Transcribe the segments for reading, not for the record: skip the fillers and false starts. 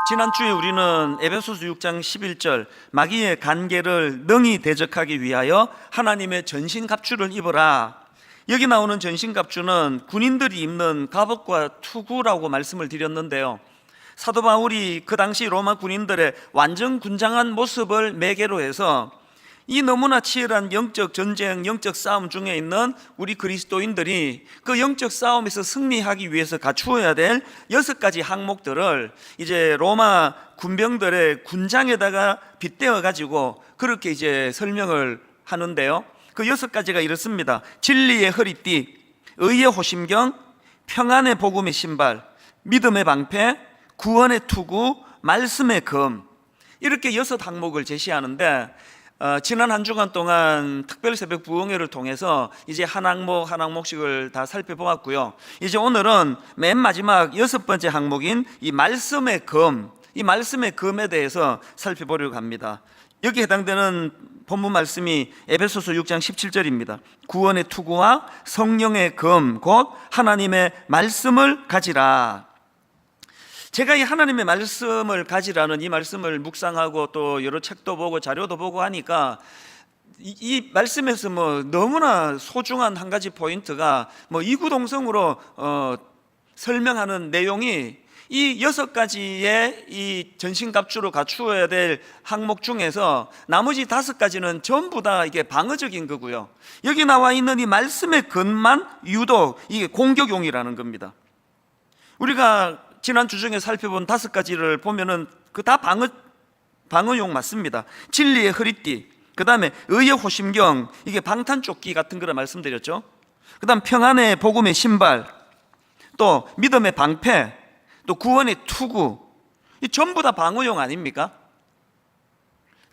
지난주에 우리는 에베소서 6장 11절 마귀의 간계를 능히 대적하기 위하여 하나님의 전신갑주를 입어라. 여기 나오는 전신갑주는 군인들이 입는 갑옷과 투구라고 말씀을 드렸는데요, 사도 바울이 그 당시 로마 군인들의 완전 군장한 모습을 매개로 해서 이 너무나 치열한 영적 전쟁, 영적 싸움 중에 있는 우리 그리스도인들이 그 영적 싸움에서 승리하기 위해서 갖추어야 될 6가지 항목들을 이제 로마 군병들의 군장에다가 빗대어 가지고 그렇게 이제 설명을 하는데요, 그 6가지가 이렇습니다. 진리의 허리띠, 의의 호심경, 평안의 복음의 신발, 믿음의 방패, 구원의 투구, 말씀의 검, 이렇게 6항목을 제시하는데, 지난 한 주간 동안 특별 새벽 부흥회를 통해서 이제 한 항목씩을 다 살펴보았고요. 이제 오늘은 맨 마지막 6번째 항목인 이 말씀의 검, 이 말씀의 검에 대해서 살펴보려고 합니다. 여기 해당되는 본문 말씀이 에베소서 6장 17절입니다. 구원의 투구와 성령의 검, 곧 하나님의 말씀을 가지라. 제가 이 하나님의 말씀을 가지라는 이 말씀을 묵상하고 또 여러 책도 보고 자료도 보고 하니까 이 말씀에서 너무나 소중한 한 가지 포인트가 이구동성으로 설명하는 내용이 이 6가지의 이 전신갑주로 갖추어야 될 항목 중에서 나머지 5가지는 전부 다 이게 방어적인 거고요, 여기 나와 있는 이 말씀의 근만 유독 이게 공격용이라는 겁니다. 우리가 지난 주 중에 살펴본 5가지를 보면은 그 다 방어용 맞습니다. 진리의 허리띠, 그 다음에 의의 호심경, 이게 방탄조끼 같은 거라 말씀드렸죠. 그 다음 평안의 복음의 신발, 또 믿음의 방패, 또 구원의 투구, 이 전부 다 방어용 아닙니까?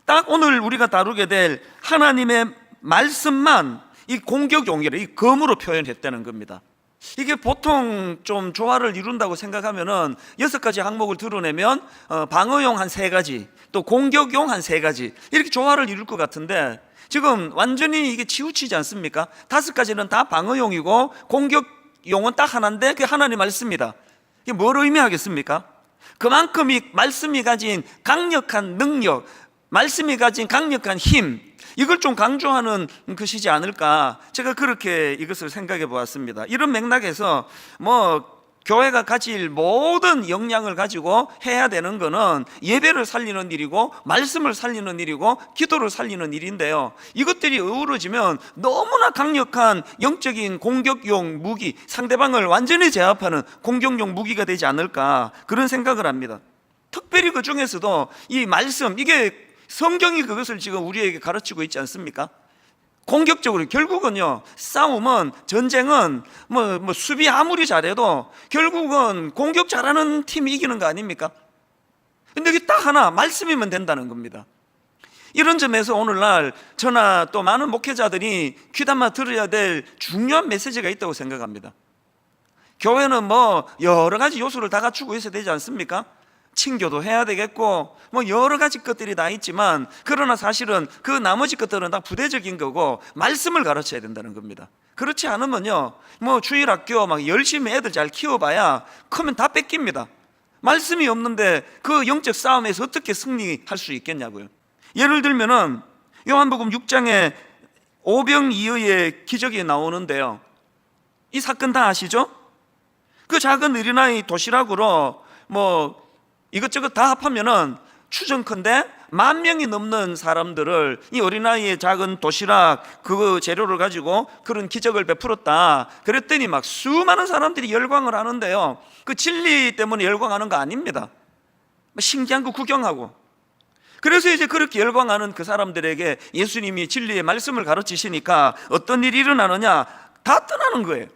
딱 오늘 우리가 다루게 될 하나님의 말씀만 이 공격용이라, 이 검으로 표현했다는 겁니다. 이게 보통 좀 조화를 이룬다고 생각하면은 6가지 항목을 드러내면 방어용 한 3가지, 또 공격용 한 3가지, 이렇게 조화를 이룰 것 같은데 지금 완전히 이게 치우치지 않습니까? 5가지는 다 방어용이고 공격용은 딱 하나인데 그게 하나님 말씀이다. 이게 뭘 의미하겠습니까? 그만큼 이 말씀이 가진 강력한 능력, 말씀이 가진 강력한 힘, 이걸 좀 강조하는 것이지 않을까, 제가 그렇게 이것을 생각해 보았습니다. 이런 맥락에서 교회가 가질 모든 역량을 가지고 해야 되는 것은 예배를 살리는 일이고 말씀을 살리는 일이고 기도를 살리는 일인데요, 이것들이 어우러지면 너무나 강력한 영적인 공격용 무기, 상대방을 완전히 제압하는 공격용 무기가 되지 않을까, 그런 생각을 합니다. 특별히 그 중에서도 이 말씀, 이게 성경이 그것을 지금 우리에게 가르치고 있지 않습니까? 공격적으로 결국은요, 싸움은, 전쟁은 수비 아무리 잘해도 결국은 공격 잘하는 팀이 이기는 거 아닙니까? 근데 이게 딱 하나, 말씀이면 된다는 겁니다. 이런 점에서 오늘날 저나 또 많은 목회자들이 귀담아 들어야 될 중요한 메시지가 있다고 생각합니다. 교회는 여러 가지 요소를 다 갖추고 있어야 되지 않습니까? 친교도 해야 되겠고 여러 가지 것들이 다 있지만, 그러나 사실은 그 나머지 것들은 다 부대적인 거고 말씀을 가르쳐야 된다는 겁니다. 그렇지 않으면요, 주일학교 막 열심히 애들 잘 키워봐야 크면 다 뺏깁니다. 말씀이 없는데 그 영적 싸움에서 어떻게 승리할 수 있겠냐고요. 예를 들면은 요한복음 6장에 오병이어의 기적이 나오는데요, 이 사건 다 아시죠? 그 작은 어린아이 도시락으로 이것저것 다 합하면은 추정컨대 10,000명이 넘는 사람들을 이 어린아이의 작은 도시락 그 재료를 가지고 그런 기적을 베풀었다. 그랬더니 막 수많은 사람들이 열광을 하는데요, 그 진리 때문에 열광하는 거 아닙니다. 신기한 거 구경하고. 그래서 이제 그렇게 열광하는 그 사람들에게 예수님이 진리의 말씀을 가르치시니까 어떤 일이 일어나느냐, 다 떠나는 거예요.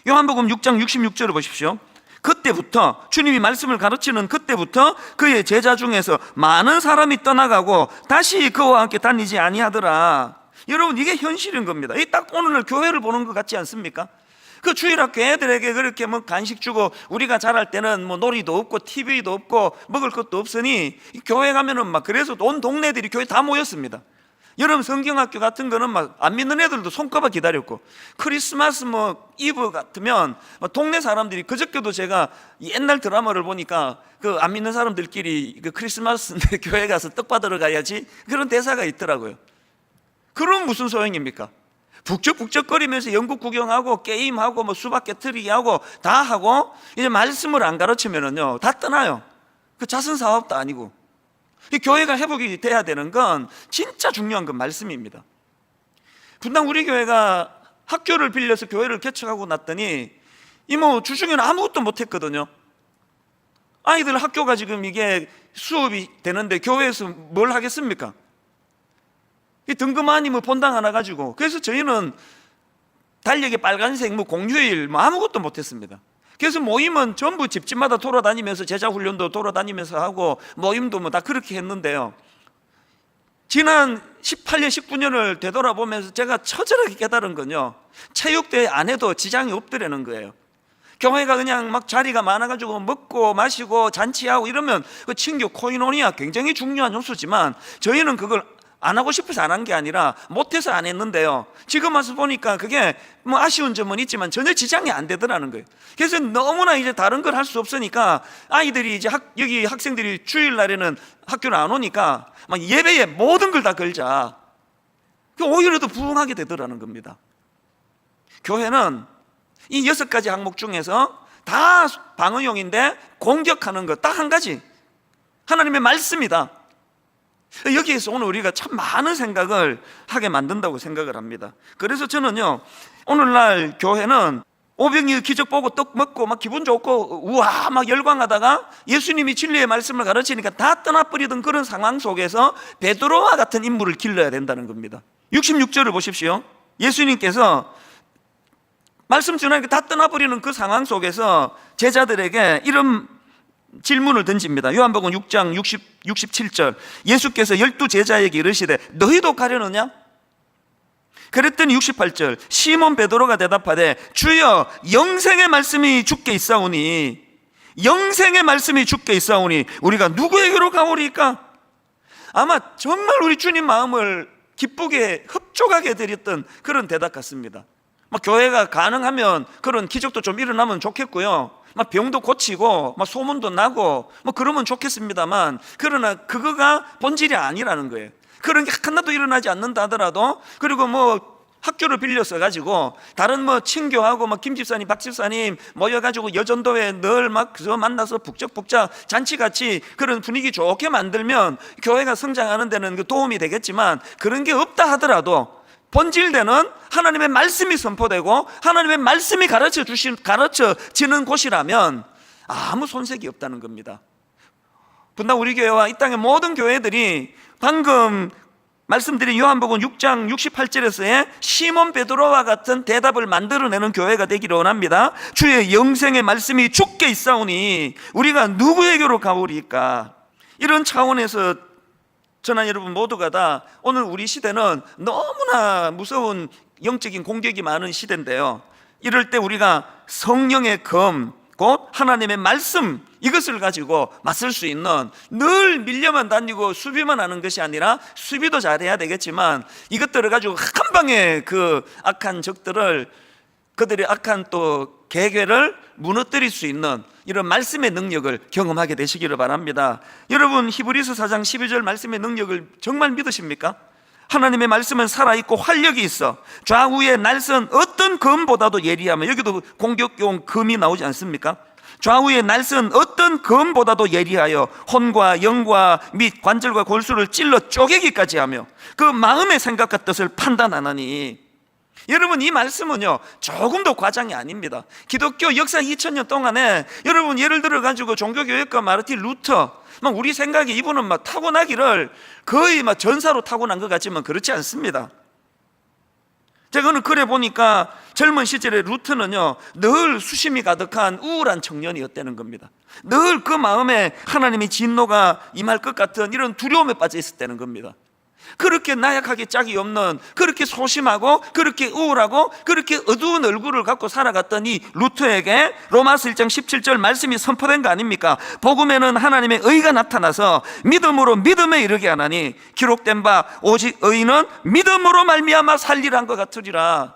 요한복음 6장 66절을 보십시오. 그때부터, 주님이 말씀을 가르치는 그때부터 그의 제자 중에서 많은 사람이 떠나가고 다시 그와 함께 다니지 아니하더라. 여러분, 이게 현실인 겁니다. 이 딱 오늘 교회를 보는 것 같지 않습니까? 그 주일학교 애들에게 그렇게 간식 주고, 우리가 자랄 때는 놀이도 없고 TV도 없고 먹을 것도 없으니 교회 가면은 그래서 온 동네들이 교회 다 모였습니다. 여름 성경학교 같은 거는 막 안 믿는 애들도 손꼽아 기다렸고, 크리스마스 뭐 이브 같으면 동네 사람들이, 그저께도 제가 옛날 드라마를 보니까 그 안 믿는 사람들끼리 그 크리스마스 교회 가서 떡 받으러 가야지, 그런 대사가 있더라고요. 그럼 무슨 소용입니까? 북적북적거리면서 영국 구경하고 게임하고 뭐 수박 깨트리기 하고 다 하고, 이제 말씀을 안 가르치면은요 다 떠나요. 그 자선 사업도 아니고. 이 교회가 회복이 돼야 되는 건 진짜 중요한 건 말씀입니다. 분당 우리 교회가 학교를 빌려서 교회를 개척하고 났더니 이모 주중에는 아무것도 못했거든요. 아이들 학교가 지금 이게 수업이 되는데 교회에서 뭘 하겠습니까? 이 등급만이 뭐 본당 하나 가지고. 그래서 저희는 달력에 빨간색 뭐 공휴일 뭐 아무것도 못했습니다. 그래서 모임은 전부 집집마다 돌아다니면서 제자 훈련도 돌아다니면서 하고, 모임도 뭐 다 그렇게 했는데요, 지난 18년 19년을 되돌아보면서 제가 처절하게 깨달은 건요, 체육대회 안 해도 지장이 없더라는 거예요. 교회가 그냥 막 자리가 많아가지고 먹고 마시고 잔치하고 이러면 그 친교 코이노니아 굉장히 중요한 요소지만, 저희는 그걸 안 하고 싶어서 안 한 게 아니라 못해서 안 했는데요, 지금 와서 보니까 그게 뭐 아쉬운 점은 있지만 전혀 지장이 안 되더라는 거예요. 그래서 너무나 이제 다른 걸 할 수 없으니까 아이들이 이제 여기 학생들이 주일날에는 학교를 안 오니까 막 예배에 모든 걸 다 걸자, 오히려 더 부흥하게 되더라는 겁니다. 교회는 이 6가지 항목 중에서 다 방어용인데 공격하는 거 딱 한 가지, 하나님의 말씀이다. 여기에서 오늘 우리가 참 많은 생각을 하게 만든다고 생각을 합니다. 그래서 저는요, 오늘날 교회는 오병이어 기적 보고 떡 먹고 막 기분 좋고 우와 막 열광하다가 예수님이 진리의 말씀을 가르치니까 다 떠나버리던 그런 상황 속에서 베드로와 같은 인물을 길러야 된다는 겁니다. 66절을 보십시오. 예수님께서 말씀 전하니까 다 떠나버리는 그 상황 속에서 제자들에게 이런 질문을 던집니다. 요한복음 6장 67절, 예수께서 12제자에게 이르시되 너희도 가려느냐? 그랬더니 68절, 시몬 베드로가 대답하되 주여 영생의 말씀이 주께 있사오니, 영생의 말씀이 주께 있사오니 우리가 누구에게로 가오리까? 아마 정말 우리 주님 마음을 기쁘게 흡족하게 드렸던 그런 대답 같습니다. 막 교회가 가능하면 그런 기적도 좀 일어나면 좋겠고요, 막 병도 고치고 막 소문도 나고 뭐 그러면 좋겠습니다만, 그러나 그거가 본질이 아니라는 거예요. 그런 게 하나도 일어나지 않는다 하더라도, 그리고 뭐 학교를 빌려서 가지고 다른 뭐 친교하고 막 김 집사님 박 집사님 모여가지고 여전도에 늘 막 그저 만나서 북적북적 잔치같이 그런 분위기 좋게 만들면 교회가 성장하는 데는 그 도움이 되겠지만, 그런 게 없다 하더라도 본질되는 하나님의 말씀이 선포되고 하나님의 말씀이 가르쳐지는 곳이라면 아무 손색이 없다는 겁니다. 분당 우리 교회와 이 땅의 모든 교회들이 방금 말씀드린 요한복음 6장 68절에서의 시몬 베드로와 같은 대답을 만들어내는 교회가 되기를 원합니다. 주의 영생의 말씀이 주께 있사오니 우리가 누구에게로 가오리까? 이런 차원에서 저나 여러분 모두가 다 오늘 우리 시대는 너무나 무서운 영적인 공격이 많은 시대인데요, 이럴 때 우리가 성령의 검, 곧 하나님의 말씀, 이것을 가지고 맞설 수 있는, 늘 밀려만 다니고 수비만 하는 것이 아니라 수비도 잘해야 되겠지만 이것들을 가지고 한 방에 그 악한 적들을, 그들의 악한 또 계획을 무너뜨릴 수 있는 이런 말씀의 능력을 경험하게 되시기를 바랍니다. 여러분, 히브리서 4장 12절 말씀의 능력을 정말 믿으십니까? 하나님의 말씀은 살아있고 활력이 있어 좌우의 날선 어떤 검보다도 예리하며, 여기도 공격용 검이 나오지 않습니까? 좌우의 날선 어떤 검보다도 예리하여 혼과 영과 및 관절과 골수를 찔러 쪼개기까지 하며 그 마음의 생각과 뜻을 판단하나니. 여러분, 이 말씀은요 조금도 과장이 아닙니다. 기독교 역사 2000년 동안에 여러분 예를 들어 가지고 종교교역가 마르틴 루터, 막 우리 생각에 이분은 막 타고나기를 거의 막 전사로 타고난 것 같지만 그렇지 않습니다. 제가 오늘 글에 보니까 젊은 시절에 루터는요 늘 수심이 가득한 우울한 청년이었다는 겁니다. 늘 그 마음에 하나님의 진노가 임할 것 같은 이런 두려움에 빠져 있었다는 겁니다. 그렇게 나약하게 짝이 없는, 그렇게 소심하고 그렇게 우울하고 그렇게 어두운 얼굴을 갖고 살아갔던 이 루트에게 로마서 1장 17절 말씀이 선포된 거 아닙니까? 복음에는 하나님의 의가 나타나서 믿음으로 믿음에 이르게 하나니 기록된 바 오직 의인은 믿음으로 말미암아 살리라 한 것 같으리라.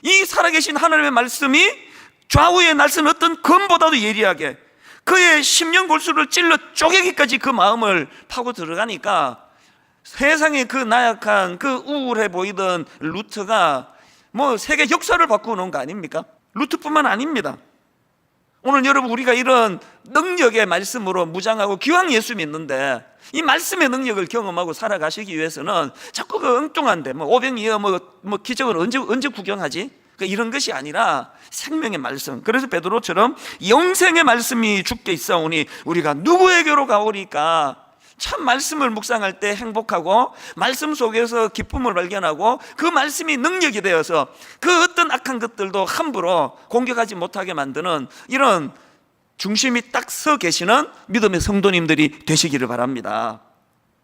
이 살아계신 하나님의 말씀이 좌우에 날선 어떤 검보다도 예리하게 그의 심령골수를 찔러 쪼개기까지 그 마음을 파고 들어가니까 세상에 그 나약한, 그 우울해 보이던 루트가 뭐 세계 역사를 바꾸는 거 아닙니까? 루트뿐만 아닙니다. 오늘 여러분, 우리가 이런 능력의 말씀으로 무장하고 기왕 예수 믿는데 이 말씀의 능력을 경험하고 살아가시기 위해서는 자꾸 그 엉뚱한데 뭐 오병이어 뭐 기적을 언제 구경하지? 그러니까 이런 것이 아니라 생명의 말씀. 그래서 베드로처럼 영생의 말씀이 주께 있사오니 우리가 누구에게로 가오리까? 참 말씀을 묵상할 때 행복하고 말씀 속에서 기쁨을 발견하고 그 말씀이 능력이 되어서 그 어떤 악한 것들도 함부로 공격하지 못하게 만드는 이런 중심이 딱 서 계시는 믿음의 성도님들이 되시기를 바랍니다.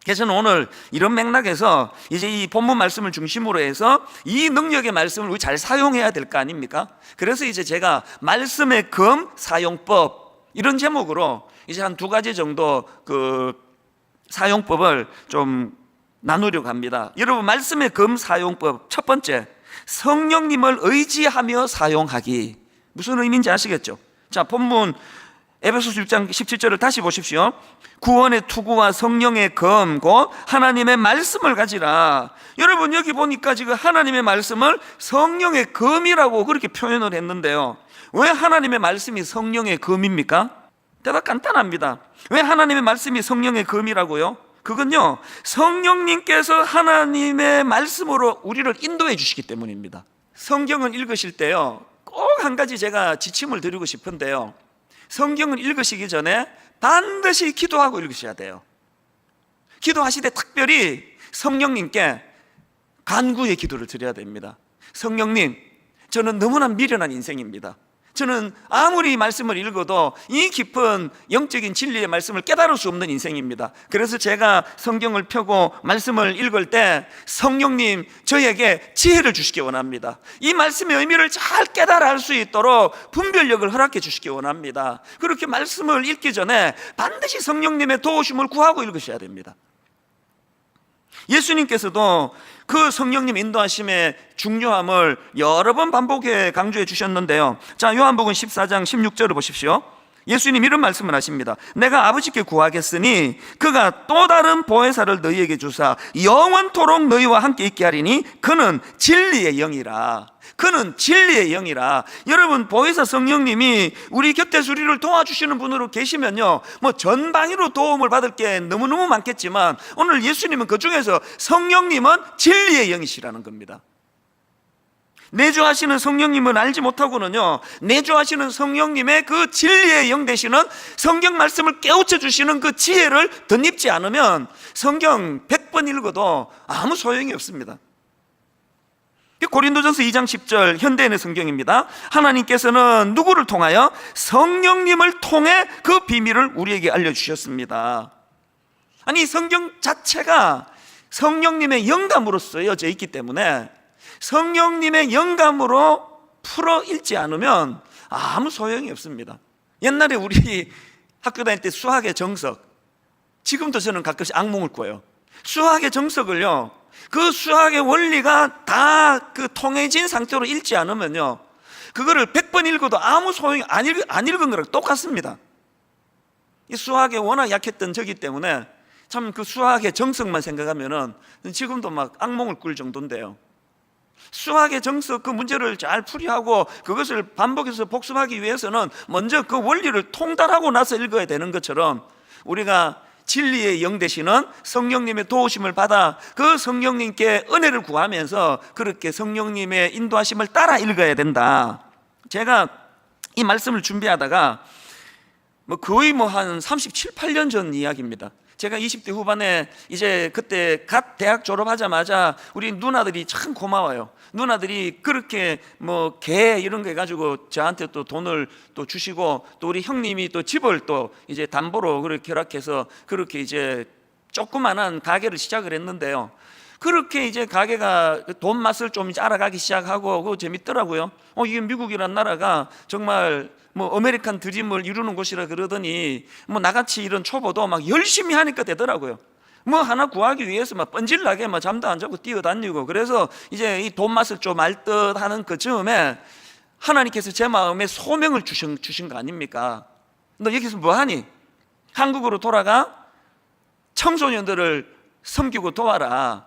그래서 저는 오늘 이런 맥락에서 이제 이 본문 말씀을 중심으로 해서 이 능력의 말씀을 우리 잘 사용해야 될 거 아닙니까? 그래서 이제 제가 말씀의 검 사용법 이런 제목으로 이제 한 2가지 정도 그 사용법을 좀 나누려고 합니다. 여러분, 말씀의 검 사용법 첫 번째, 성령님을 의지하며 사용하기. 무슨 의미인지 아시겠죠? 자, 본문 에베소서 6장 17절을 다시 보십시오. 구원의 투구와 성령의 검 곧 하나님의 말씀을 가지라. 여러분, 여기 보니까 지금 하나님의 말씀을 성령의 검이라고 그렇게 표현을 했는데요, 왜 하나님의 말씀이 성령의 검입니까? 대답 간단합니다. 왜 하나님의 말씀이 성령의 검이라고요? 그건요, 성령님께서 하나님의 말씀으로 우리를 인도해 주시기 때문입니다. 성경을 읽으실 때요, 꼭 한 가지 제가 지침을 드리고 싶은데요, 성경을 읽으시기 전에 반드시 기도하고 읽으셔야 돼요. 기도하실 때 특별히 성령님께 간구의 기도를 드려야 됩니다. 성령님, 저는 너무나 미련한 인생입니다. 저는 아무리 말씀을 읽어도 이 깊은 영적인 진리의 말씀을 깨달을 수 없는 인생입니다. 그래서 제가 성경을 펴고 말씀을 읽을 때 성령님, 저에게 지혜를 주시기 원합니다. 이 말씀의 의미를 잘 깨달아 알 수 있도록 분별력을 허락해 주시기 원합니다. 그렇게 말씀을 읽기 전에 반드시 성령님의 도우심을 구하고 읽으셔야 됩니다. 예수님께서도 그 성령님 인도하심의 중요함을 여러 번 반복해 강조해 주셨는데요, 자, 요한복음 14장 16절을 보십시오. 예수님 이런 말씀을 하십니다. 내가 아버지께 구하겠으니 그가 또 다른 보혜사를 너희에게 주사 영원토록 너희와 함께 있게 하리니 그는 진리의 영이라. 그는 진리의 영이라. 여러분, 보혜사 성령님이 우리 곁에서 우리를 도와주시는 분으로 계시면요, 뭐 전방위로 도움을 받을 게 너무너무 많겠지만 오늘 예수님은 그 중에서 성령님은 진리의 영이시라는 겁니다. 내주하시는 성령님을 알지 못하고는요, 내주하시는 성령님의 그 진리의 영 되시는 성경 말씀을 깨우쳐 주시는 그 지혜를 덧입지 않으면 성경 100번 읽어도 아무 소용이 없습니다. 고린도전서 2장 10절 현대인의 성경입니다. 하나님께서는 누구를 통하여? 성령님을 통해 그 비밀을 우리에게 알려주셨습니다. 아니, 성경 자체가 성령님의 영감으로 쓰여져 있기 때문에 성령님의 영감으로 풀어 읽지 않으면 아무 소용이 없습니다. 옛날에 우리 학교 다닐 때 수학의 정석, 지금도 저는 가끔씩 악몽을 꿔요. 수학의 정석을요, 그 수학의 원리가 다 그 통해진 상태로 읽지 않으면요, 그거를 100번 읽어도 아무 소용이 안 읽은 거랑 똑같습니다. 이 수학에 워낙 약했던 저기 때문에 참 그 수학의 정석만 생각하면은 지금도 막 악몽을 꿀 정도인데요, 수학의 정석 그 문제를 잘 풀이하고 그것을 반복해서 복습하기 위해서는 먼저 그 원리를 통달하고 나서 읽어야 되는 것처럼 우리가 진리의 영 되시는 성령님의 도우심을 받아 그 성령님께 은혜를 구하면서 그렇게 성령님의 인도하심을 따라 읽어야 된다. 제가 이 말씀을 준비하다가 거의 한 37, 8년 전 이야기입니다. 제가 20대 후반에 이제 그때 갓 대학 졸업하자마자 우리 누나들이 참 고마워요. 누나들이 그렇게 개 이런 거 해가지고 저한테 또 돈을 또 주시고, 또 우리 형님이 또 집을 또 이제 담보로 그렇게 허락해서 그렇게 이제 조그만한 가게를 시작을 했는데요. 그렇게 이제 가게가 돈 맛을 좀 이제 알아가기 시작하고 그거 재밌더라고요. 이게 미국이란 나라가 정말 뭐 아메리칸 드림을 이루는 곳이라 그러더니 뭐 나같이 이런 초보도 막 열심히 하니까 되더라고요. 뭐 하나 구하기 위해서 막 뻔질나게 막 잠도 안 자고 뛰어다니고, 그래서 이제 이 돈 맛을 좀 알 듯 하는 그 즈음에 하나님께서 제 마음에 소명을 주신 거 아닙니까? 너 여기서 뭐 하니? 한국으로 돌아가 청소년들을 섬기고 도와라.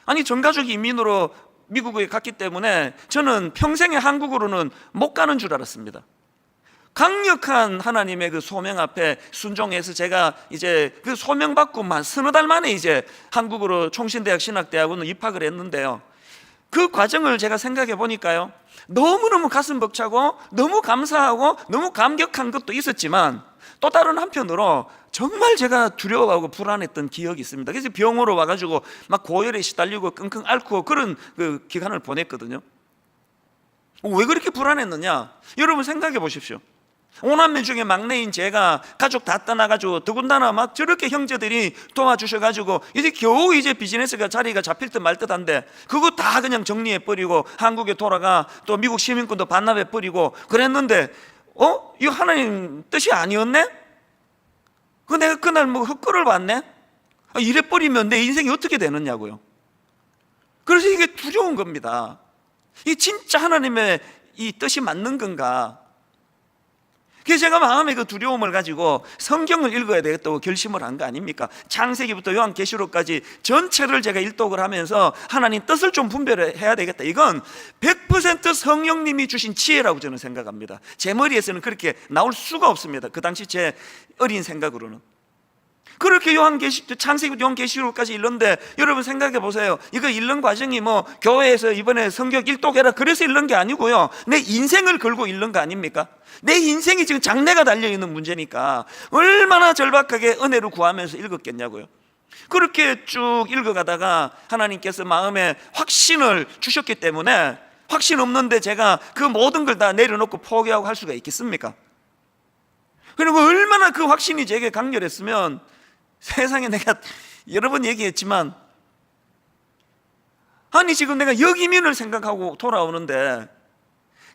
아니, 전 가족이 이민으로 미국에 갔기 때문에 저는 평생에 한국으로는 못 가는 줄 알았습니다. 강력한 하나님의 그 소명 앞에 순종해서 제가 이제 그 소명 받고만 서너 달 만에 이제 한국으로 총신대학 신학대학원을 입학을 했는데요. 그 과정을 제가 생각해 보니까요, 너무너무 가슴 벅차고 너무 감사하고 너무 감격한 것도 있었지만, 또 다른 한편으로 정말 제가 두려워하고 불안했던 기억이 있습니다. 그래서 병으로 와가지고 막 고열에 시달리고 끙끙 앓고 그런 그 기간을 보냈거든요. 왜 그렇게 불안했느냐? 여러분 생각해 보십시오. 5남매 중에 막내인 제가 가족 다 떠나가지고 더군다나 막 저렇게 형제들이 도와주셔가지고 이제 겨우 이제 비즈니스가 자리가 잡힐 듯 말 듯한데 그거 다 그냥 정리해버리고 한국에 돌아가 또 미국 시민권도 반납해버리고 그랬는데, 이거 하나님 뜻이 아니었네? 내가 그날 뭐 헛걸을 봤네? 이래버리면 내 인생이 어떻게 되느냐고요. 그래서 이게 두려운 겁니다. 이 진짜 하나님의 이 뜻이 맞는 건가? 그래서 제가 마음에 그 두려움을 가지고 성경을 읽어야 되겠다고 결심을 한 거 아닙니까? 창세기부터 요한계시록까지 전체를 제가 일독을 하면서 하나님 뜻을 좀 분별해야 되겠다. 이건 100% 성령님이 주신 지혜라고 저는 생각합니다. 제 머리에서는 그렇게 나올 수가 없습니다. 그 당시 제 어린 생각으로는. 그렇게 창세기부터 요한계시록까지 읽는데 여러분 생각해 보세요. 이거 읽는 과정이 뭐 교회에서 이번에 성경 일독해라 그래서 읽는 게 아니고요, 내 인생을 걸고 읽는 거 아닙니까? 내 인생이 지금 장래가 달려있는 문제니까 얼마나 절박하게 은혜를 구하면서 읽었겠냐고요. 그렇게 쭉 읽어가다가 하나님께서 마음에 확신을 주셨기 때문에, 확신 없는데 제가 그 모든 걸 다 내려놓고 포기하고 할 수가 있겠습니까? 그리고 얼마나 그 확신이 제게 강렬했으면, 세상에 내가 여러 번 얘기했지만, 아니 지금 내가 역이민을 생각하고 돌아오는데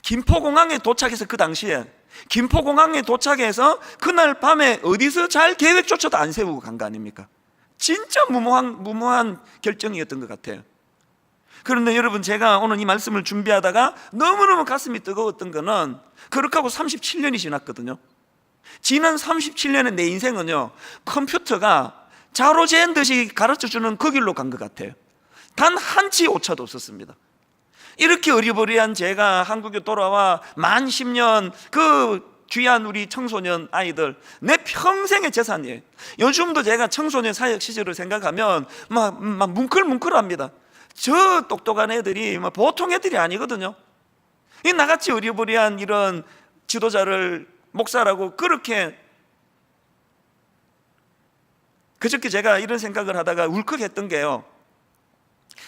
김포공항에 도착해서, 그 당시에 김포공항에 도착해서 그날 밤에 어디서 잘 계획조차도 안 세우고 간 거 아닙니까? 진짜 무모한 결정이었던 것 같아요. 그런데 여러분, 제가 오늘 이 말씀을 준비하다가 너무너무 가슴이 뜨거웠던 거는, 그렇게 하고 37년이 지났거든요. 지난 37년의 내 인생은요, 컴퓨터가 자로 재는 듯이 가르쳐주는 그 길로 간 것 같아요. 단 한치 오차도 없었습니다. 이렇게 어리버리한 제가 한국에 돌아와 만 10년 그 귀한 우리 청소년 아이들, 내 평생의 재산이에요. 요즘도 제가 청소년 사역 시절을 생각하면 막 뭉클뭉클합니다. 저 똑똑한 애들이 보통 애들이 아니거든요. 이 나같이 어리버리한 이런 지도자를 목사라고 그렇게, 그저께 제가 이런 생각을 하다가 울컥했던 게요,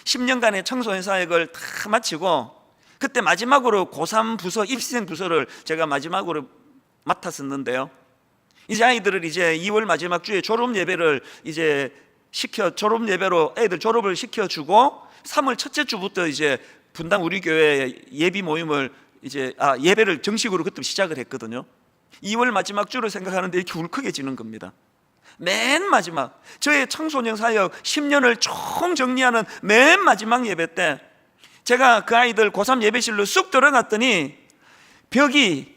10년간의 청소년 사역을 다 마치고 그때 마지막으로 고3 부서, 입시생 부서를 제가 마지막으로 맡았었는데요, 이제 아이들을 이제 2월 마지막 주에 졸업 예배를 이제 졸업 예배로 애들 졸업을 시켜주고 3월 첫째 주부터 이제 분당 우리 교회 예비 모임을 예배를 정식으로 그때 시작을 했거든요. 2월 마지막 주를 생각하는데 이렇게 울컥해지는 겁니다. 맨 마지막, 저의 청소년 사역 10년을 총 정리하는 맨 마지막 예배 때 제가 그 아이들 고3 예배실로 쑥 들어갔더니 벽이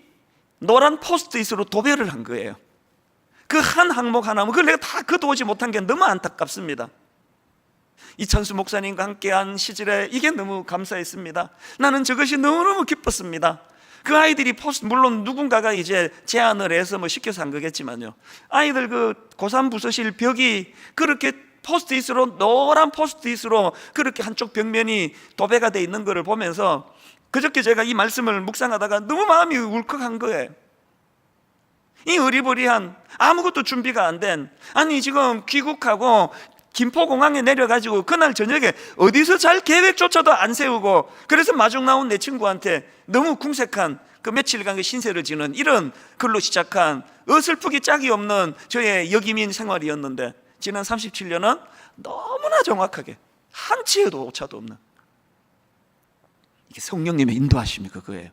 노란 포스트잇으로 도배를 한 거예요. 그 한 항목 하나면 그걸 내가 다 거두지 못한 게 너무 안타깝습니다. 이찬수 목사님과 함께한 시절에 이게 너무 감사했습니다. 나는 저것이 너무너무 기뻤습니다. 그 아이들이 물론 누군가가 이제 제안을 해서 시켜서 한 거겠지만요, 아이들 그 고3 부서실 벽이 그렇게 포스트잇으로, 노란 포스트잇으로 그렇게 한쪽 벽면이 도배가 돼 있는 것을 보면서 그저께 제가 이 말씀을 묵상하다가 너무 마음이 울컥한 거예요. 이 어리버리한, 아무것도 준비가 안 된, 아니 지금 귀국하고 김포공항에 내려가지고 그날 저녁에 어디서 잘 계획조차도 안 세우고, 그래서 마중 나온 내 친구한테 너무 궁색한 그 며칠간의 신세를 지는 이런 글로 시작한 어설프기 짝이 없는 저의 역이민 생활이었는데, 지난 37년은 너무나 정확하게 한 치에도 오차도 없는, 이게 성령님의 인도하심이 그거예요.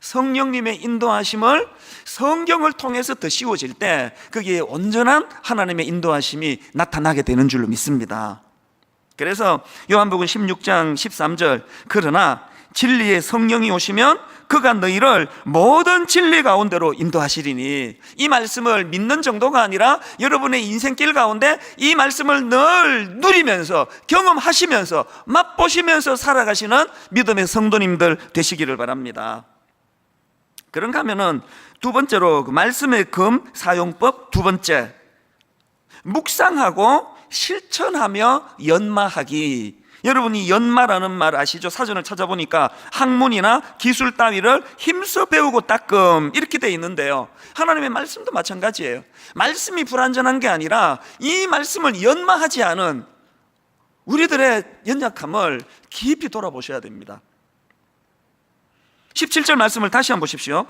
성령님의 인도하심을 성경을 통해서 더 씌워질 때 거기에 온전한 하나님의 인도하심이 나타나게 되는 줄로 믿습니다. 그래서 요한복음 16장 13절, 그러나 진리의 성령이 오시면 그가 너희를 모든 진리 가운데로 인도하시리니, 이 말씀을 믿는 정도가 아니라 여러분의 인생길 가운데 이 말씀을 늘 누리면서 경험하시면서 맛보시면서 살아가시는 믿음의 성도님들 되시기를 바랍니다. 그런가 하면은 두 번째로 그 말씀의 금 사용법, 두 번째, 묵상하고 실천하며 연마하기. 여러분이 연마라는 말 아시죠? 사전을 찾아보니까 학문이나 기술 따위를 힘써 배우고 닦음 이렇게 돼 있는데요, 하나님의 말씀도 마찬가지예요. 말씀이 불완전한 게 아니라 이 말씀을 연마하지 않은 우리들의 연약함을 깊이 돌아보셔야 됩니다. 17절 말씀을 다시 한번 보십시오.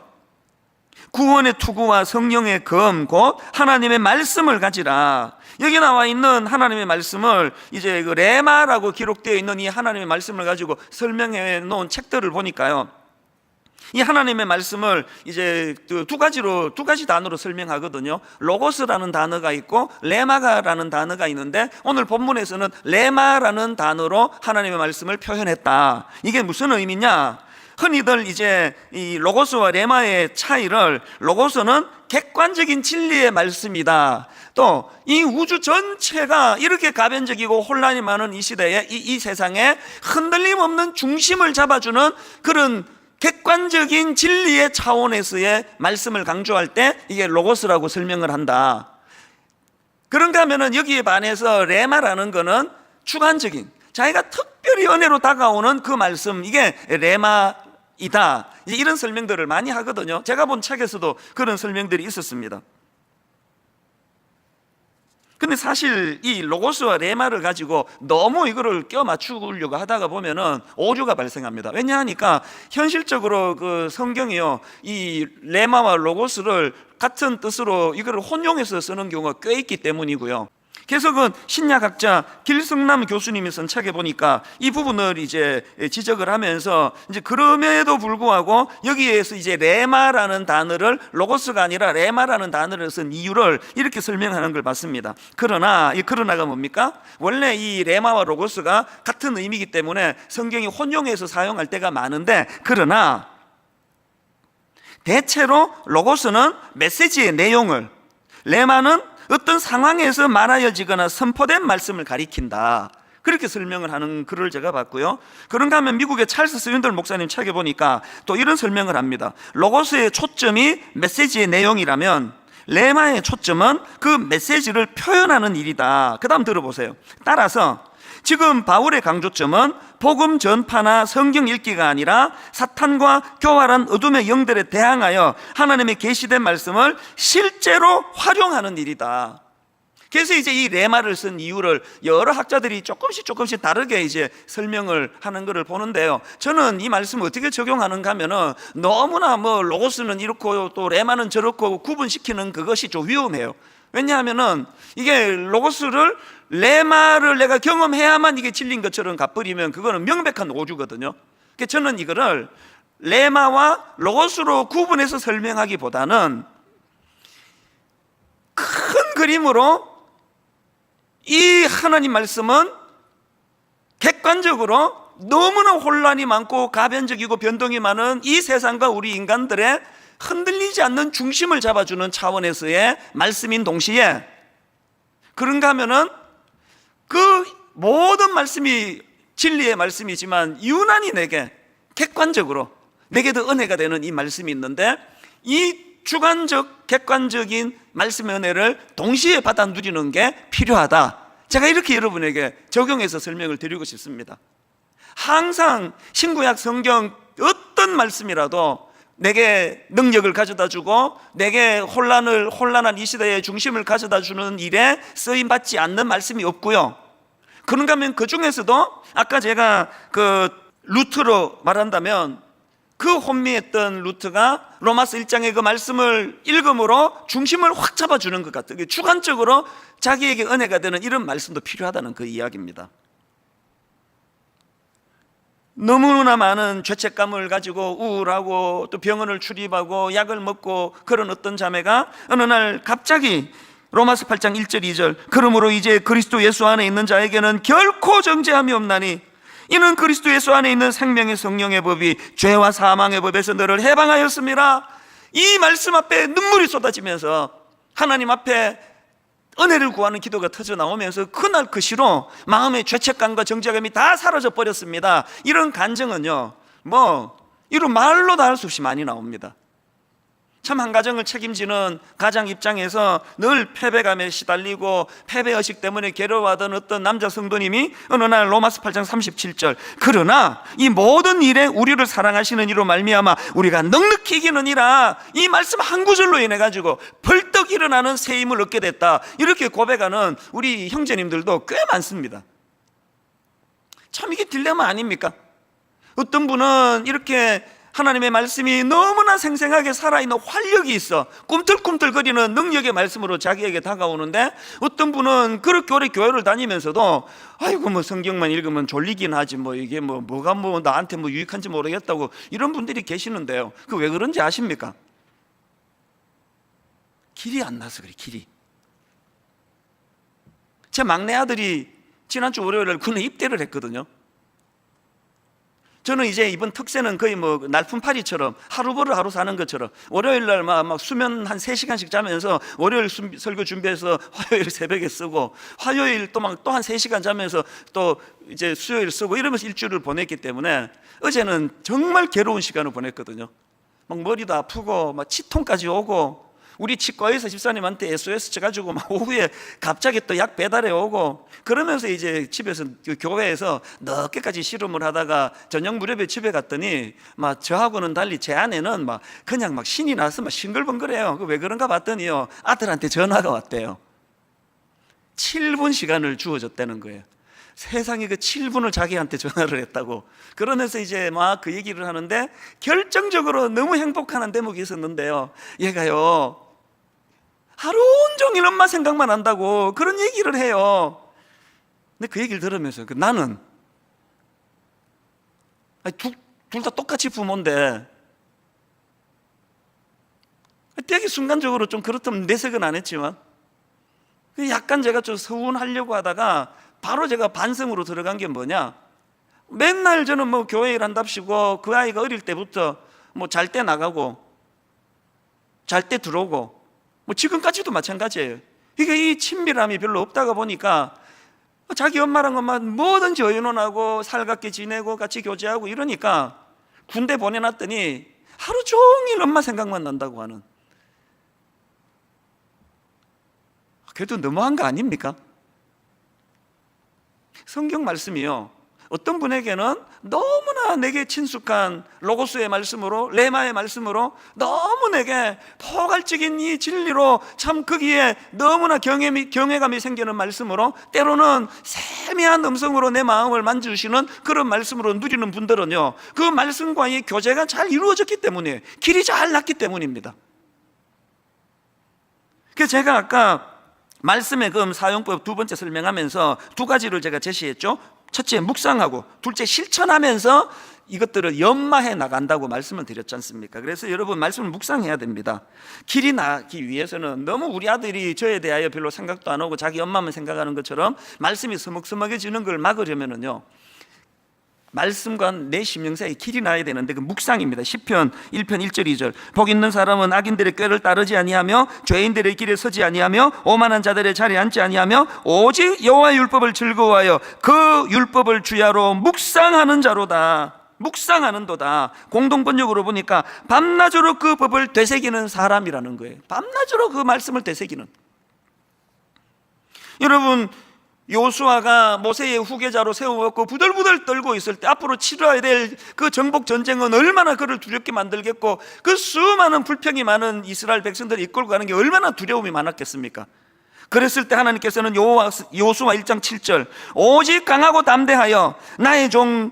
구원의 투구와 성령의 검 곧 하나님의 말씀을 가지라. 여기 나와 있는 하나님의 말씀을 이제 그 레마라고 기록되어 있는 이 하나님의 말씀을 가지고 설명해 놓은 책들을 보니까요, 이 하나님의 말씀을 이제 두 가지 단어로 설명하거든요. 로고스라는 단어가 있고 레마가라는 단어가 있는데, 오늘 본문에서는 레마라는 단어로 하나님의 말씀을 표현했다. 이게 무슨 의미냐? 흔히들 이제 이 로고스와 레마의 차이를, 로고스는 객관적인 진리의 말씀이다, 또 이 우주 전체가 이렇게 가변적이고 혼란이 많은 이 시대에 이 세상에 흔들림 없는 중심을 잡아주는 그런 객관적인 진리의 차원에서의 말씀을 강조할 때 이게 로고스라고 설명을 한다. 그런가 하면은 여기에 반해서 레마라는 거는 주관적인, 자기가 특별히 은혜로 다가오는 그 말씀, 이게 레마이다, 이런 설명들을 많이 하거든요. 제가 본 책에서도 그런 설명들이 있었습니다. 근데 사실 이 로고스와 레마를 가지고 너무 이거를 껴 맞추려고 하다가 보면은 오류가 발생합니다. 왜냐하니까 현실적으로 그 성경이요, 이 레마와 로고스를 같은 뜻으로 이거를 혼용해서 쓰는 경우가 꽤 있기 때문이고요. 그래서 그 신약학자 길성남 교수님이 쓴 책에 보니까 이 부분을 이제 지적을 하면서, 이제 그럼에도 불구하고 여기에서 이제 레마라는 단어를 로고스가 아니라 레마라는 단어를 쓴 이유를 이렇게 설명하는 걸 봤습니다. 그러나 이 그러나가 뭡니까? 원래 이 레마와 로고스가 같은 의미이기 때문에 성경이 혼용해서 사용할 때가 많은데, 그러나 대체로 로고스는 메시지의 내용을, 레마는 어떤 상황에서 말하여지거나 선포된 말씀을 가리킨다, 그렇게 설명을 하는 글을 제가 봤고요. 그런가 하면 미국의 찰스 스윈들 목사님 책에 보니까 또 이런 설명을 합니다. 로고스의 초점이 메시지의 내용이라면 레마의 초점은 그 메시지를 표현하는 일이다. 그 다음 들어보세요. 따라서 지금 바울의 강조점은 복음 전파나 성경 읽기가 아니라 사탄과 교활한 어둠의 영들에 대항하여 하나님의 계시된 말씀을 실제로 활용하는 일이다. 그래서 이제 이 레마를 쓴 이유를 여러 학자들이 조금씩 다르게 이제 설명을 하는 것을 보는데요, 저는 이 말씀을 어떻게 적용하는가 하면은 너무나 뭐 로고스는 이렇고 또 레마는 저렇고 구분시키는 그것이 좀 위험해요. 왜냐하면은 이게 로고스를, 레마를 내가 경험해야만 이게 진리인 것처럼 갚버리면 그거는 명백한 오류거든요. 그래서 저는 이거를 레마와 로고스로 구분해서 설명하기보다는 큰 그림으로 이 하나님 말씀은 객관적으로 너무나 혼란이 많고 가변적이고 변동이 많은 이 세상과 우리 인간들의 흔들리지 않는 중심을 잡아주는 차원에서의 말씀인 동시에, 그런가 하면은 그 모든 말씀이 진리의 말씀이지만 유난히 내게 객관적으로 내게도 은혜가 되는 이 말씀이 있는데, 이 주관적 객관적인 말씀의 은혜를 동시에 받아 누리는 게 필요하다. 제가 이렇게 여러분에게 적용해서 설명을 드리고 싶습니다. 항상 신구약 성경 어떤 말씀이라도 내게 능력을 가져다 주고 내게 혼란한 이 시대의 중심을 가져다 주는 일에 쓰임받지 않는 말씀이 없고요. 그런가 하면 그 중에서도 아까 제가 그 루트로 말한다면 그 혼미했던 루트가 로마서 1장의 그 말씀을 읽음으로 중심을 확 잡아주는 것 같아요. 주관적으로 자기에게 은혜가 되는 이런 말씀도 필요하다는 그 이야기입니다. 너무나 많은 죄책감을 가지고 우울하고 또 병원을 출입하고 약을 먹고 그런 어떤 자매가 어느 날 갑자기 로마서 8장 1절 2절 그러므로 이제 그리스도 예수 안에 있는 자에게는 결코 정죄함이 없나니 이는 그리스도 예수 안에 있는 생명의 성령의 법이 죄와 사망의 법에서 너를 해방하였습니다. 이 말씀 앞에 눈물이 쏟아지면서 하나님 앞에 은혜를 구하는 기도가 터져 나오면서 그날 그 시로 마음의 죄책감과 정죄감이 다 사라져 버렸습니다. 이런 간증은요, 이런 말로 다 할 수 없이 많이 나옵니다. 참 한 가정을 책임지는 가장 입장에서 늘 패배감에 시달리고 패배의식 때문에 괴로워하던 어떤 남자 성도님이 어느 날 로마서 8장 37절 그러나 이 모든 일에 우리를 사랑하시는 이로 말미암아 우리가 넉넉히 이기느니라, 이 말씀 한 구절로 인해 가지고 벌떡 일어나는 새 힘을 얻게 됐다, 이렇게 고백하는 우리 형제님들도 꽤 많습니다. 참 이게 딜레마 아닙니까? 어떤 분은 이렇게 하나님의 말씀이 너무나 생생하게 살아있는 활력이 있어 꿈틀꿈틀거리는 능력의 말씀으로 자기에게 다가오는데, 어떤 분은 그렇게 오래 교회를 다니면서도 아이고 성경만 읽으면 졸리긴 하지 이게 뭐가 나한테 유익한지 모르겠다고 이런 분들이 계시는데요, 그 왜 그런지 아십니까? 길이 안 나서 그래. 길이. 제 막내 아들이 지난주 월요일날 군에 입대를 했거든요. 저는 이제 이번 특세는 거의 날품팔이처럼 하루 벌어 하루 사는 것처럼 월요일날 막 수면 한 3시간씩 자면서 월요일 설교 준비해서 화요일 새벽에 쓰고, 화요일 또 한 3시간 자면서 또 이제 수요일 쓰고 이러면서 일주일을 보냈기 때문에 어제는 정말 괴로운 시간을 보냈거든요. 막 머리도 아프고 막 치통까지 오고, 우리 치과의사 집사님한테 SOS 쳐가지고 막 오후에 갑자기 또 약 배달해 오고, 그러면서 이제 집에서 교회에서 늦게까지 씨름을 하다가 저녁 무렵에 집에 갔더니 저하고는 달리 제 아내는 그냥 신이 나서 싱글벙글해요. 왜 그런가 봤더니요, 아들한테 전화가 왔대요. 7분 시간을 주어졌다는 거예요. 세상에 그 7분을 자기한테 전화를 했다고. 그러면서 이제 그 얘기를 하는데 결정적으로 너무 행복한 대목이 있었는데요, 얘가요 하루 온종일 엄마 생각만 한다고 그런 얘기를 해요. 근데 그 얘기를 들으면서 나는 둘 다 똑같이 부모인데 되게 순간적으로 좀 그렇다면 내색은 안 했지만 약간 제가 좀 서운하려고 하다가 바로 제가 반성으로 들어간 게 뭐냐, 맨날 저는 교회 일 한답시고 그 아이가 어릴 때부터 잘 때 나가고 잘 때 들어오고 지금까지도 마찬가지예요. 이게 이 친밀함이 별로 없다가 보니까 자기 엄마랑 뭐든지 의논하고 살갑게 지내고 같이 교제하고 이러니까 군대 보내놨더니 하루 종일 엄마 생각만 난다고 하는, 그래도 너무한 거 아닙니까? 성경 말씀이요, 어떤 분에게는 너무나 내게 친숙한 로고스의 말씀으로, 레마의 말씀으로 너무 내게 포괄적인 이 진리로 참 거기에 너무나 경외감이 생기는 말씀으로, 때로는 세미한 음성으로 내 마음을 만져주시는 그런 말씀으로 누리는 분들은요, 그 말씀과의 교제가 잘 이루어졌기 때문에, 길이 잘 났기 때문입니다. 그래서 제가 아까 말씀의 금 사용법 두 번째 설명하면서 두 가지를 제가 제시했죠. 첫째 묵상하고, 둘째 실천하면서 이것들을 연마해 나간다고 말씀을 드렸지 않습니까? 그래서 여러분 말씀을 묵상해야 됩니다. 길이 나기 위해서는 너무 우리 아들이 저에 대하여 별로 생각도 안 하고 자기 엄마만 생각하는 것처럼 말씀이 서먹서먹해지는 걸 막으려면은요, 말씀과 내 심령 사이에 길이 나야 되는데 그 묵상입니다. 시편 1편 1절 2절 복 있는 사람은 악인들의 꾀를 따르지 아니하며 죄인들의 길에 서지 아니하며 오만한 자들의 자리에 앉지 아니하며 오직 여호와의 율법을 즐거워하여 그 율법을 주야로 묵상하는 자로다. 묵상하는도다. 공동번역으로 보니까 밤낮으로 그 법을 되새기는 사람이라는 거예요. 밤낮으로 그 말씀을 되새기는. 여러분, 요수아가 모세의 후계자로 세워갖고 부들부들 떨고 있을 때 앞으로 치러야 될 그 정복 전쟁은 얼마나 그를 두렵게 만들겠고, 그 수많은 불평이 많은 이스라엘 백성들을 이끌고 가는 게 얼마나 두려움이 많았겠습니까? 그랬을 때 하나님께서는 요수아 1장 7절 오직 강하고 담대하여 나의 종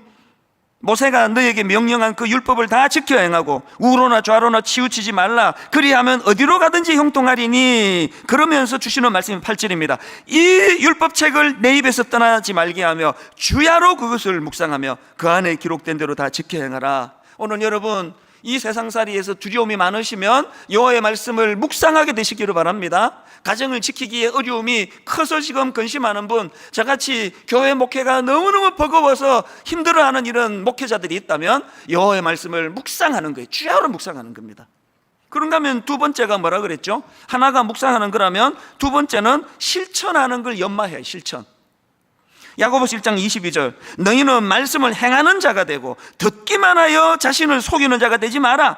모세가 너에게 명령한 그 율법을 다 지켜 행하고 우로나 좌로나 치우치지 말라. 그리하면 어디로 가든지 형통하리니. 그러면서 주시는 말씀이 8절입니다. 이 율법책을 내 입에서 떠나지 말게 하며 주야로 그것을 묵상하며 그 안에 기록된 대로 다 지켜 행하라. 오늘 여러분 이 세상살이에서 두려움이 많으시면 여호와의 말씀을 묵상하게 되시기를 바랍니다. 가정을 지키기에 어려움이 커서 지금 근심하는 분, 저같이 교회 목회가 너무너무 버거워서 힘들어하는 이런 목회자들이 있다면 여호와의 말씀을 묵상하는 거예요. 주야로 묵상하는 겁니다. 그런가 하면 두 번째가 뭐라 그랬죠? 하나가 묵상하는 거라면 두 번째는 실천하는 걸 연마해요. 실천. 야고보서 1장 22절 너희는 말씀을 행하는 자가 되고 듣기만 하여 자신을 속이는 자가 되지 마라.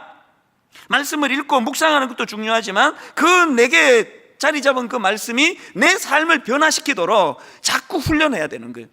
말씀을 읽고 묵상하는 것도 중요하지만 그 내게 자리 잡은 그 말씀이 내 삶을 변화시키도록 자꾸 훈련해야 되는 거예요.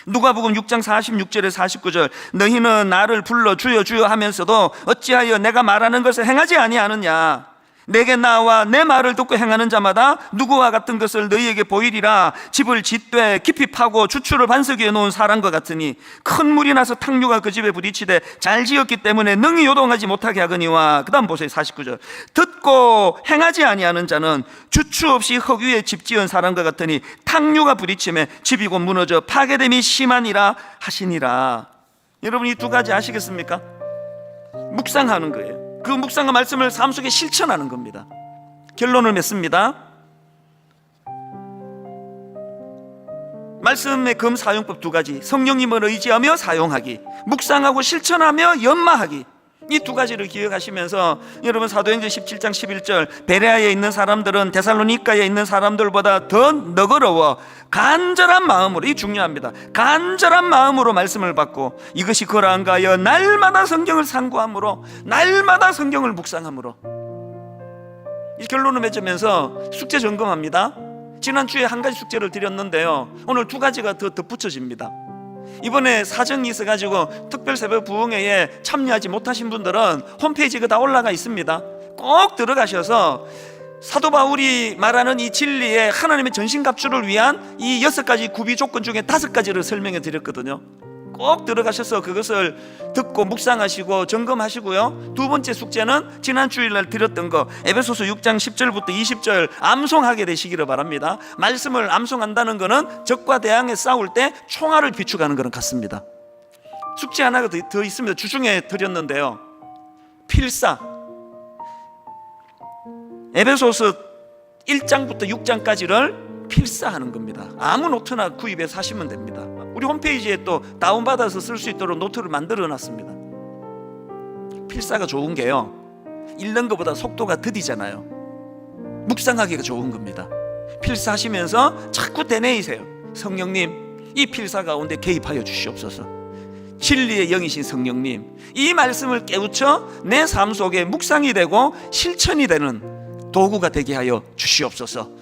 누가복음 6장 46절에 49절 너희는 나를 불러 주여 주여 하면서도 어찌하여 내가 말하는 것을 행하지 아니하느냐. 내게 나와 내 말을 듣고 행하는 자마다 누구와 같은 것을 너희에게 보이리라. 집을 짓되 깊이 파고 주추를 반석 위에 놓은 사람과 같으니 큰 물이 나서 탕류가 그 집에 부딪히되 잘 지었기 때문에 능히 요동하지 못하게 하거니와. 그 다음 보세요. 49절 듣고 행하지 아니하는 자는 주추 없이 흙 위에 집 지은 사람과 같으니 탕류가 부딪힘에 집이 곧 무너져 파괴됨이 심하니라 하시니라. 여러분 이 두 가지 아시겠습니까? 묵상하는 거예요. 그 묵상과 말씀을 삶 속에 실천하는 겁니다. 결론을 맺습니다. 말씀의 검사용법 두 가지, 성령님을 의지하며 사용하기, 묵상하고 실천하며 연마하기. 이 두 가지를 기억하시면서 여러분 사도행전 17장 11절 베레아에 있는 사람들은 데살로니가에 있는 사람들보다 더 너그러워 간절한 마음으로, 이 중요합니다, 간절한 마음으로 말씀을 받고 이것이 그러한가 하여 날마다 성경을 상고함으로, 날마다 성경을 묵상함으로. 이 결론을 맺으면서 숙제 점검합니다. 지난주에 한 가지 숙제를 드렸는데요, 오늘 두 가지가 더 덧붙여집니다. 이번에 사정이 있어가지고 특별 새벽 부흥회에 참여하지 못하신 분들은 홈페이지가 다 올라가 있습니다. 꼭 들어가셔서 사도 바울이 말하는 이 진리의 하나님의 전신갑주를 위한 이 6가지 구비 조건 중에 5가지를 설명해 드렸거든요. 꼭 들어가셔서 그것을 듣고 묵상하시고 점검하시고요. 두 번째 숙제는 지난 주일날 드렸던 거 에베소서 6장 10절부터 20절 암송하게 되시기를 바랍니다. 말씀을 암송한다는 것은 적과 대항에 싸울 때 총알을 비축하는 거랑 같습니다. 숙제 하나가 더 있습니다. 주중에 드렸는데요, 필사. 에베소서 1장부터 6장까지를 필사하는 겁니다. 아무 노트나 구입해서 하시면 됩니다. 우리 홈페이지에 또 다운받아서 쓸 수 있도록 노트를 만들어 놨습니다. 필사가 좋은 게요, 읽는 것보다 속도가 더디잖아요. 묵상하기가 좋은 겁니다. 필사하시면서 자꾸 되뇌이세요. 성령님, 이 필사 가운데 개입하여 주시옵소서. 진리의 영이신 성령님, 이 말씀을 깨우쳐 내 삶 속에 묵상이 되고 실천이 되는 도구가 되게 하여 주시옵소서.